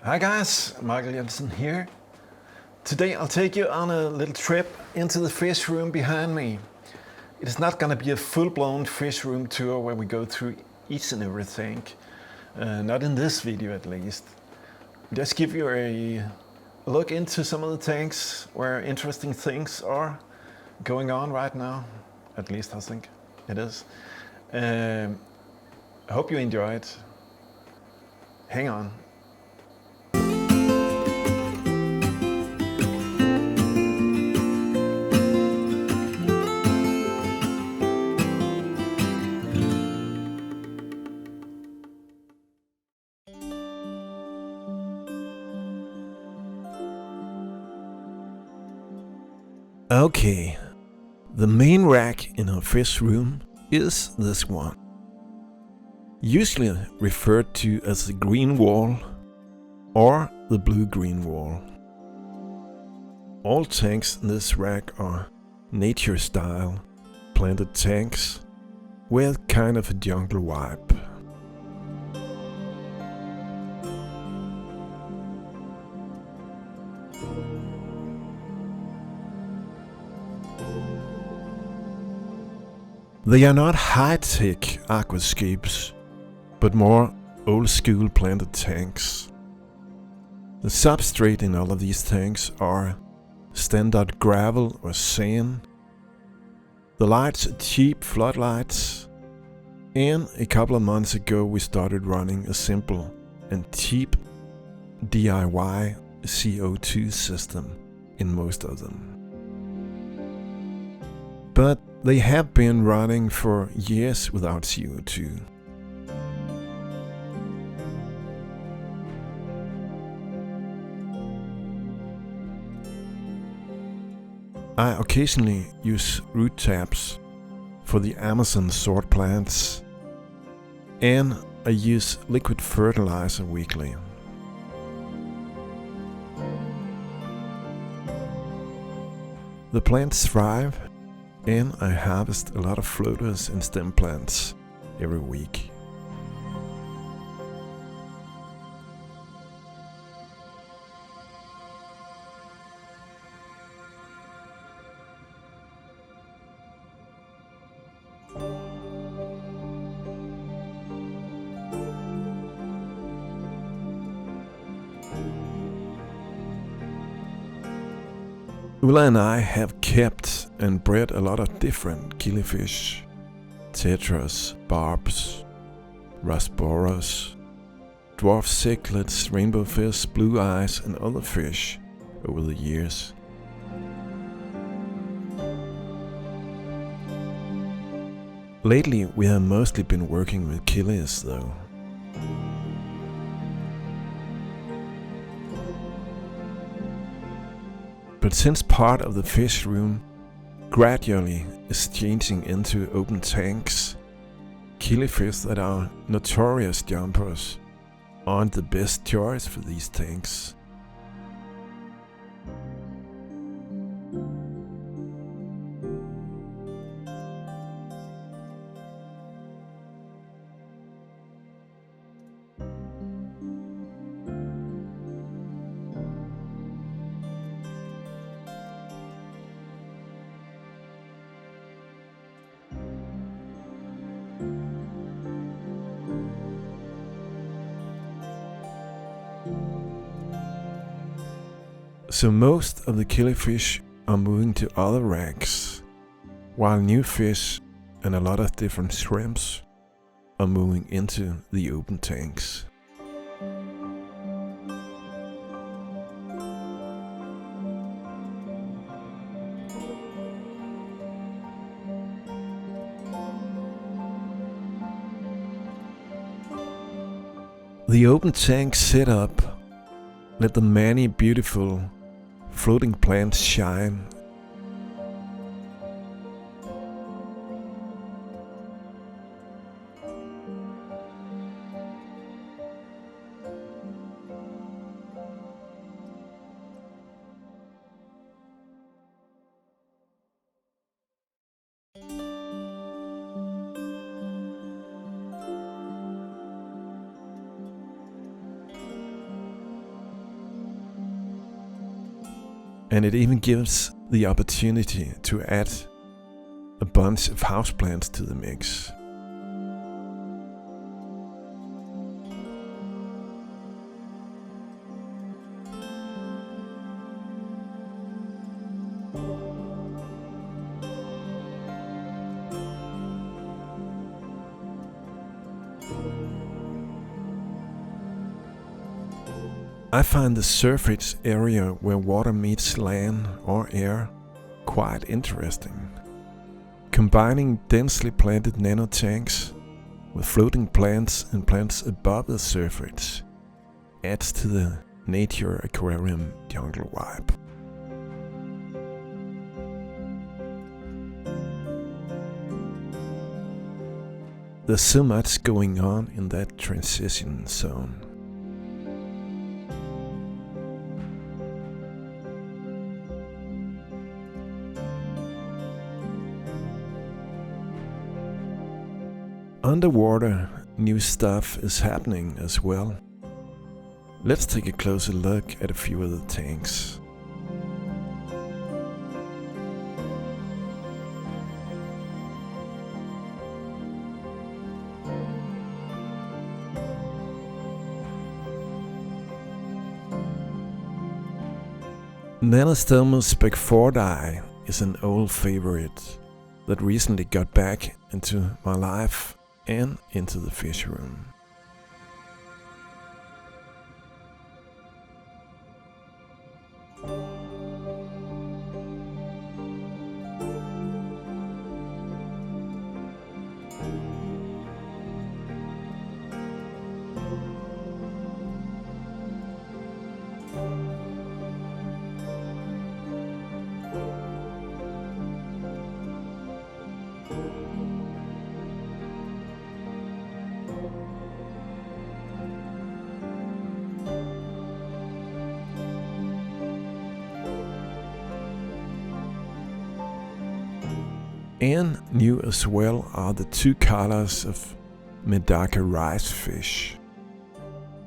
Hi guys, Michael Jensen here. Today I'll take you on a little trip into the fish room behind me. It is not gonna be a full-blown fish room tour where we go through each and everything. Not in this video at least. Just give you a look into some of the tanks where interesting things are going on right now. At least I think it is. I hope you enjoy it. Hang on. Okay, the main rack in our fish room is this one. Usually referred to as the green wall or the blue-green wall. All tanks in this rack are nature-style planted tanks with kind of a jungle vibe. They are not high-tech aquascapes, but more old-school planted tanks. The substrate in all of these tanks are standard gravel or sand. The lights are cheap floodlights, and a couple of months ago we started running a simple and cheap DIY CO2 system in most of them. But they have been running for years without CO2. I occasionally use root taps for the Amazon sword plants, and I use liquid fertilizer weekly. The plants thrive, and I harvest a lot of floaters and stem plants every week. Ulla and I have kept and bred a lot of different killifish, tetras, barbs, rasboras, dwarf cichlids, rainbow fish, blue eyes and other fish over the years. Lately we have mostly been working with killies though. But since part of the fish room gradually is changing into open tanks, killifish that are notorious jumpers aren't the best choice for these tanks. So most of the killifish are moving to other racks, while new fish and a lot of different shrimps are moving into the open tanks. The open tank setup let the many beautiful floating plants shine. And it even gives the opportunity to add a bunch of houseplants to the mix. I find the surface area where water meets land or air quite interesting. Combining densely planted nano tanks with floating plants and plants above the surface adds to the nature aquarium jungle vibe. There's so much going on in that transition zone. Underwater, new stuff is happening as well. Let's take a closer look at a few of the tanks. Nanostomus beckfordi is an old favorite that recently got back into my life and into the fish room. And new as well are the two colors of Medaka rice fish: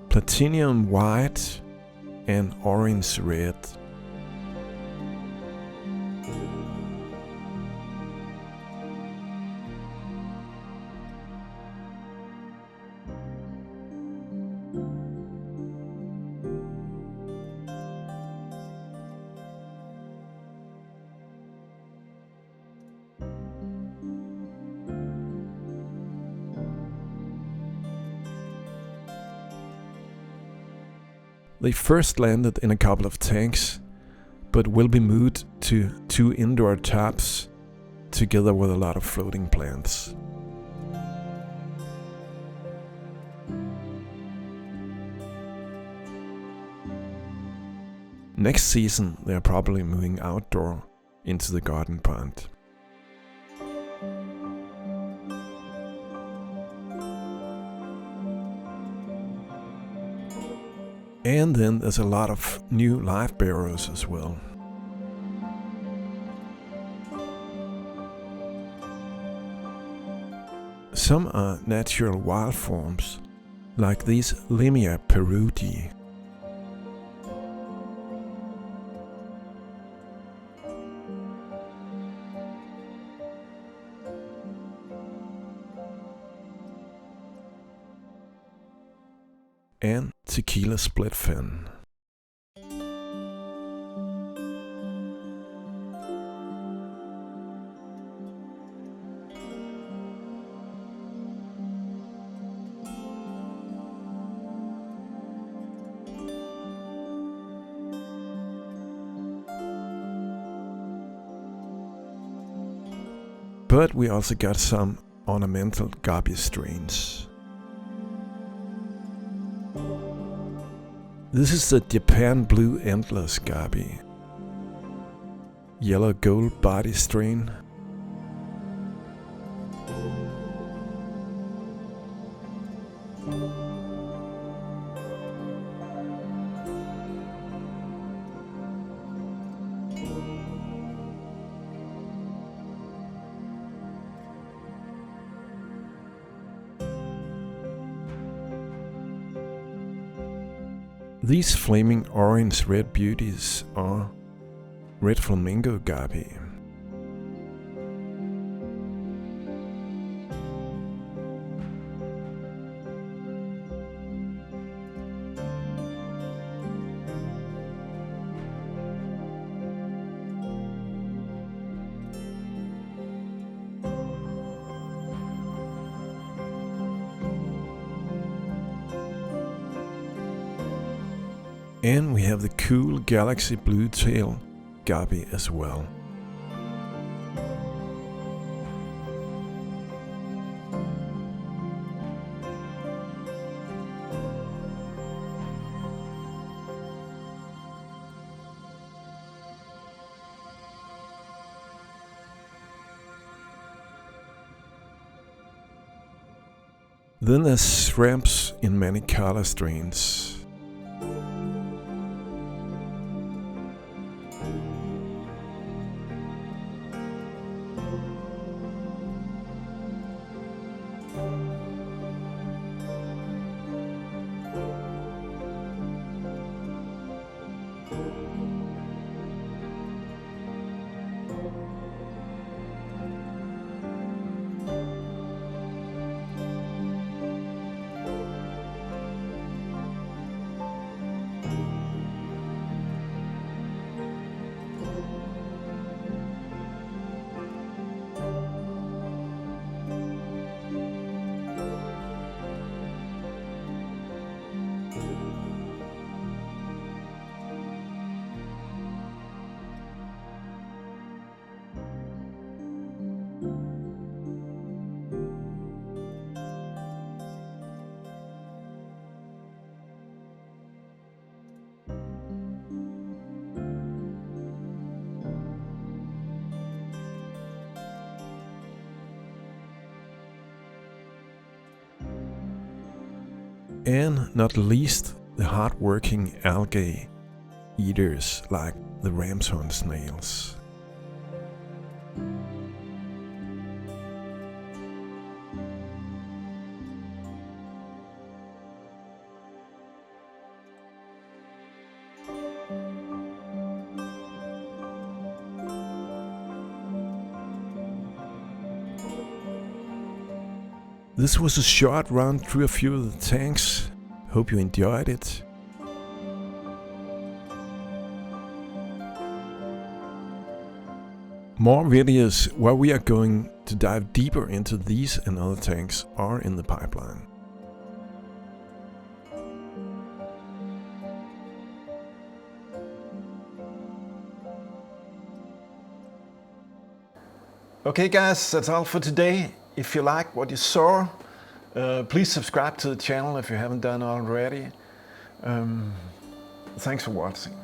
platinum white and orange red. They first landed in a couple of tanks, but will be moved to 2 indoor tubs together with a lot of floating plants. Next season they are probably moving outdoor into the garden pond. And then there's a lot of new live bearers as well. Some are natural wild forms, like these Limia perudi. And tequila splitfin. But we also got some ornamental gabi strains. This is the Japan Blue Endless Gabi. Yellow gold body strain. These flaming orange-red beauties are red flamingo Gabi. And we have the cool galaxy blue tail Gabi as well. Then there's shrimps in many color strains. And not least, the hard-working algae eaters like the ram's horn snails. This was a short run through a few of the tanks. Hope you enjoyed it. More videos where we are going to dive deeper into these and other tanks are in the pipeline. Okay guys, that's all for today. If you like what you saw, please subscribe to the channel if you haven't done already. Thanks for watching.